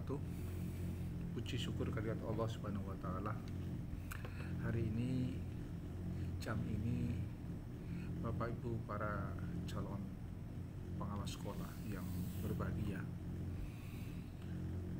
wabarakatuh. Puji syukur kehadirat Allah Subhanahu wa taala. Hari ini jam ini Bapak Ibu para calon pengawas sekolah yang berbahagia.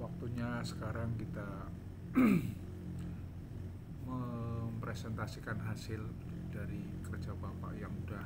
Waktunya sekarang kita mempresentasikan hasil dari kerja Bapak yang sudah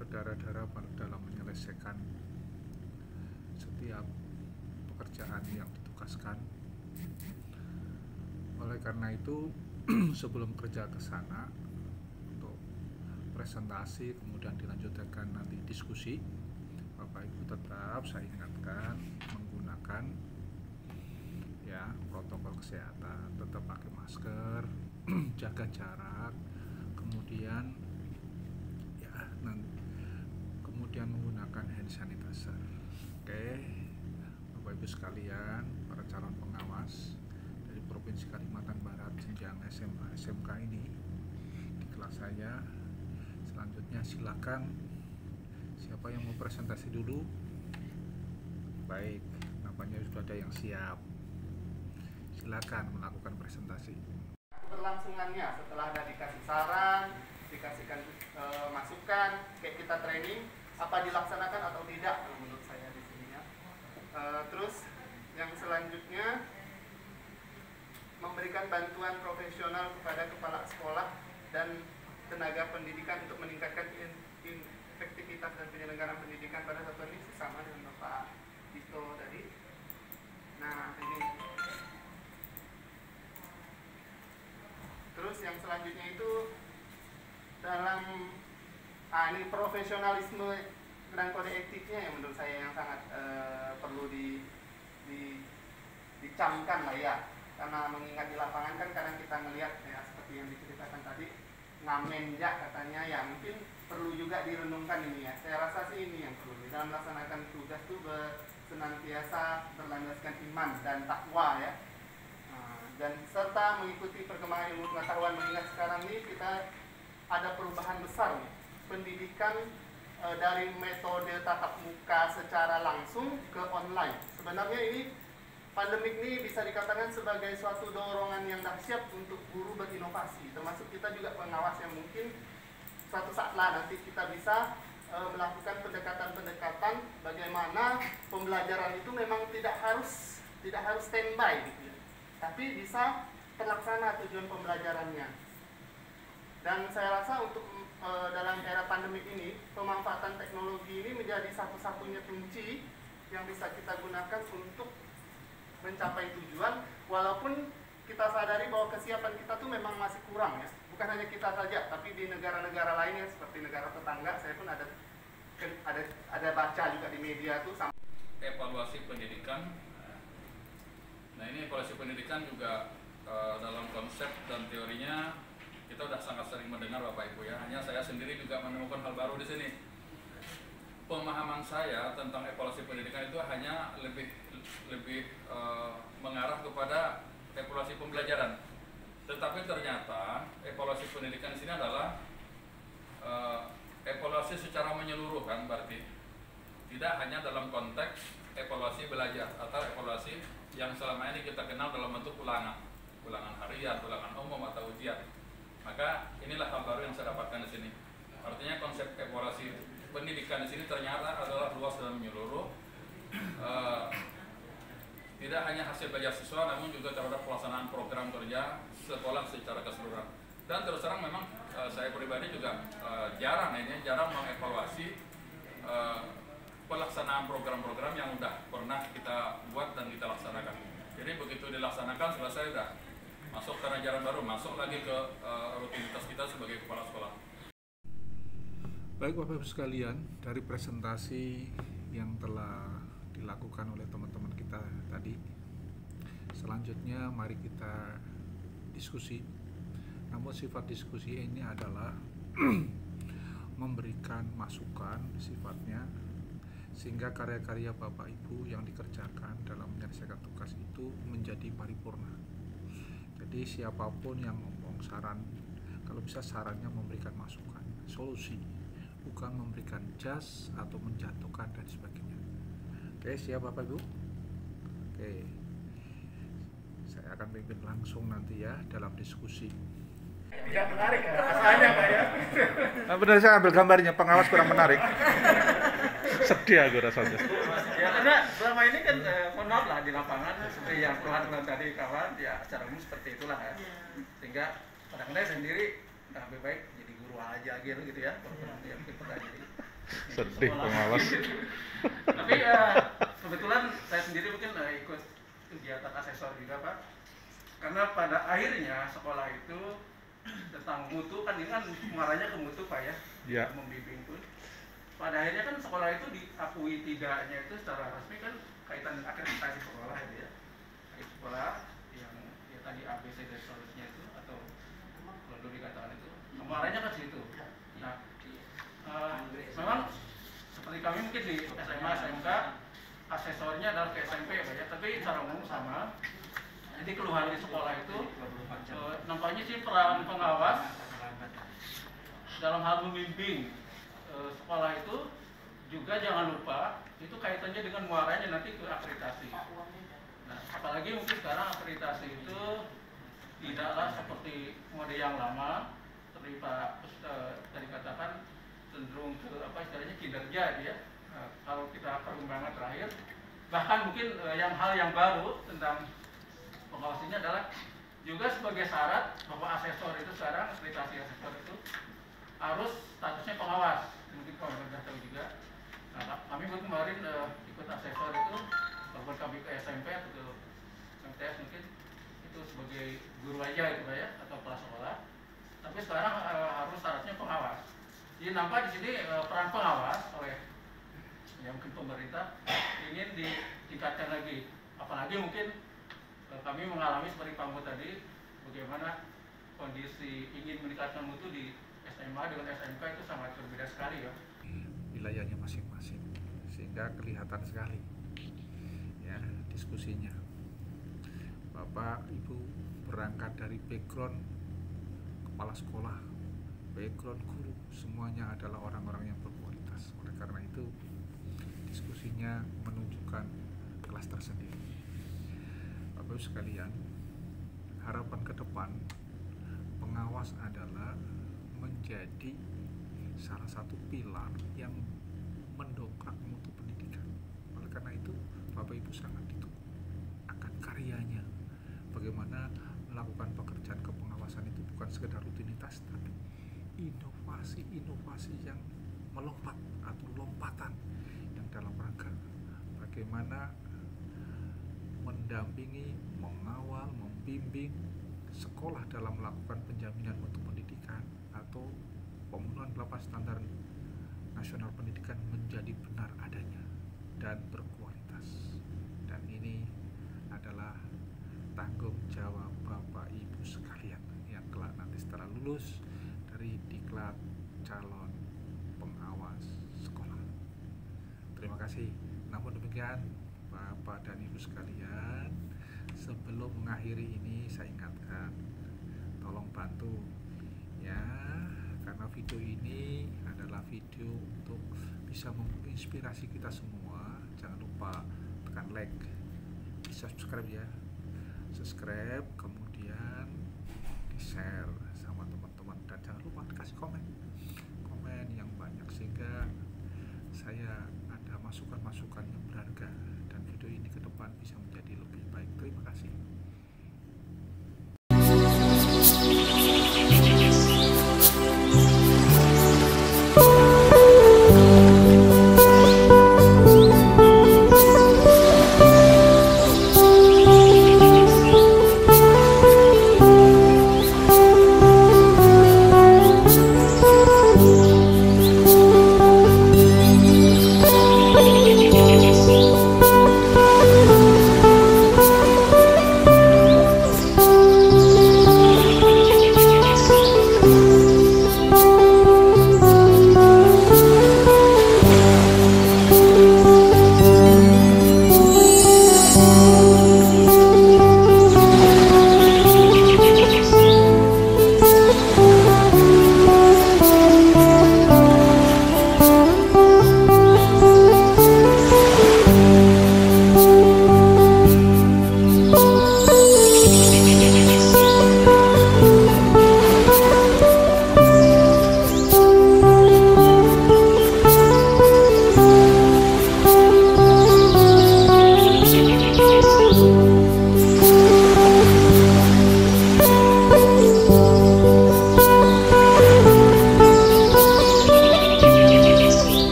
berdarah-darah dalam menyelesaikan setiap pekerjaan yang ditugaskan. Oleh karena itu, sebelum kerja ke sana untuk presentasi kemudian dilanjutkan nanti diskusi, Bapak Ibu tetap saya ingatkan menggunakan protokol kesehatan, tetap pakai masker, jaga jarak, kemudian kemudian menggunakan hand sanitizer. Oke, Bapak Ibu sekalian, para calon pengawas dari Provinsi Kalimantan Barat jenjang SMA SMK ini di kelas saya. Selanjutnya silakan, siapa yang mau presentasi dulu? Baik, nampaknya sudah ada yang siap. Silakan melakukan presentasi. Berlangsungannya setelah ada dikasih saran, dikasihkan masukan, kayak kita training, apa dilaksanakan atau tidak menurut saya di sini ya. Terus yang selanjutnya memberikan bantuan profesional kepada kepala sekolah dan tenaga pendidikan untuk meningkatkan efektivitas dan penyelenggaraan pendidikan pada satuan ini sama dengan Bapak Dito tadi. Nah ini. Terus yang selanjutnya itu dalam ini profesionalisme dan kode etiknya yang menurut saya yang sangat perlu dicamkan lah ya, karena mengingat di lapangan kan kadang kita melihat ya seperti yang diceritakan tadi ngamen ya katanya ya, mungkin perlu juga direnungkan ini ya. Saya rasa sih ini yang perlu dalam melaksanakan tugas itu senantiasa berlandaskan iman dan takwa ya. Dan serta mengikuti perkembangan ilmu pengetahuan, mengingat sekarang ini kita ada perubahan besar nih. Pendidikan dari metode tatap muka secara langsung ke online. Sebenarnya ini pandemik ini bisa dikatakan sebagai suatu dorongan yang dahsyat untuk guru berinovasi, termasuk kita juga pengawas yang mungkin suatu saat lah nanti kita bisa melakukan pendekatan-pendekatan bagaimana pembelajaran itu memang tidak harus standby gitu ya, tapi bisa terlaksana tujuan pembelajarannya. Dan saya rasa untuk dalam era pandemik ini, pemanfaatan teknologi ini menjadi satu-satunya kunci yang bisa kita gunakan untuk mencapai tujuan, walaupun kita sadari bahwa kesiapan kita tuh memang masih kurang ya. Bukan hanya kita saja, tapi di negara-negara lainnya seperti negara tetangga, saya pun ada baca juga di media tuh. Evaluasi pendidikan. Nah ini evaluasi pendidikan juga dalam konsep dan teorinya kita sudah sangat sering mendengar Bapak Ibu ya. Hanya saya sendiri juga menemukan hal baru di sini. Pemahaman saya tentang evaluasi pendidikan itu hanya lebih mengarah kepada evaluasi pembelajaran. Tetapi ternyata evaluasi pendidikan di sini adalah evaluasi secara menyeluruh kan, berarti tidak hanya dalam konteks evaluasi belajar atau evaluasi yang selama ini kita kenal dalam bentuk ulangan harian, ulangan umum atau ujian. Maka inilah hal baru yang saya dapatkan di sini. Artinya konsep evaluasi pendidikan di sini ternyata adalah luas dan menyeluruh. Tidak hanya hasil belajar siswa, namun juga terhadap pelaksanaan program kerja sekolah secara keseluruhan. Dan terus terang memang saya pribadi juga jarang mengevaluasi pelaksanaan program-program yang sudah pernah kita buat dan kita laksanakan. Jadi begitu dilaksanakan selesai sudah masuk ke ajaran baru, masuk lagi ke rutinitas kita sebagai kepala sekolah. Baik Bapak Ibu sekalian, dari presentasi yang telah dilakukan oleh teman-teman kita tadi, selanjutnya mari kita diskusi. Namun sifat diskusi ini adalah memberikan masukan sifatnya, sehingga karya-karya Bapak Ibu yang dikerjakan dalam menyelesaikan tugas itu menjadi paripurna. Jadi siapapun yang ngomong saran, kalau bisa sarannya memberikan masukan, solusi, bukan memberikan jas atau menjatuhkan dan sebagainya. Oke, siap Bapak Ibu? Oke, saya akan pimpin langsung nanti ya dalam diskusi. Tidak menarik ya, rasanya Pak ya. Nah, benar, saya ambil gambarnya, pengawas kurang menarik. Sedih aku rasanya. Ya karena selama ini kan mohon maaf lah di lapangan seperti yang keluhan tadi kawan ya secara umum seperti itulah ya. Sehingga kadang-kadang saya sendiri lebih baik jadi guru aja gitu ya. Ya mungkin pernah jadi Sedih sekolah. pengawas. Tapi kebetulan saya sendiri mungkin ikut kegiatan asesor juga Pak. Karena pada akhirnya sekolah itu tentang mutu kan ini kan muaranya ke mutu Pak ya. Ya. Membimbing pun. Pada akhirnya kan sekolah itu diakui tidaknya itu secara resmi kan kaitan dengan akreditasi sekolah itu ya. Sekolah yang ya tadi ABC dan seterusnya itu atau kalau dulu dikatakan itu muaranya kan situ. Nah, memang seperti kami mungkin di SMA, SMK asesornya adalah ke SMP ya Pak ya, tapi secara umum sama. Jadi keluhan di sekolah itu nampaknya sih peran pengawas dalam hal membimbing sekolah itu juga jangan lupa itu kaitannya dengan muaranya nanti ke akreditasi. Nah, apalagi mungkin sekarang akreditasi itu tidaklah seperti mode yang lama, seperti Pak tadi katakan cenderung ke apa istilahnya kinerja ya. Kalau kita perkembangan terakhir, bahkan mungkin hal yang baru tentang pengawas ini adalah juga sebagai syarat bahwa asesor itu sekarang akreditasi asesor itu harus statusnya pengawas. Mungkin kalau sudah tahu juga. Nah, kami kemarin ikut asesor itu, walaupun kami ke SMP atau ke MTS mungkin itu sebagai guru aja itu Pak ya, atau kepala sekolah. Tapi sekarang harus syaratnya pengawas. Jadi nampak di sini peran pengawas oleh ya mungkin pemerintah ingin ditingkatkan lagi. Apalagi mungkin kami mengalami seperti Pak Mu tadi, bagaimana kondisi ingin meningkatkan mutu di SMA dengan SMK itu sangat berbeda sekali ya. Wilayahnya masing-masing, sehingga kelihatan sekali ya diskusinya. Bapak Ibu berangkat dari background kepala sekolah, background guru, semuanya adalah orang-orang yang berkualitas. Oleh karena itu diskusinya menunjukkan kelas tersendiri. Bapak Ibu sekalian, harapan ke depan pengawas adalah menjadi salah satu pilar yang mendongkrak mutu pendidikan. Oleh karena itu Bapak Ibu sangat ditunggu akan karyanya, bagaimana melakukan pekerjaan kepengawasan itu bukan sekedar rutinitas, tapi inovasi yang melompat atau lompatan yang dalam rangka bagaimana mendampingi, mengawal, membimbing sekolah dalam melakukan penjaminan mutu pendidikan atau pemenuhan 8 standar nasional pendidikan menjadi benar adanya dan berkualitas. Dan ini adalah tanggung jawab Bapak Ibu sekalian yang kelak nanti setelah lulus dari diklat calon pengawas sekolah. Terima kasih. Namun demikian Bapak dan Ibu sekalian, sebelum mengakhiri ini saya ingatkan, tolong bantu ya, karena video ini adalah video untuk bisa menginspirasi kita semua. Jangan lupa tekan like, subscribe ya, subscribe, kemudian di share sama teman-teman, dan jangan lupa dikasih komen yang banyak sehingga saya ada masukan-masukan yang berharga dan video ini ke depan bisa menjadi lebih baik. Terima kasih.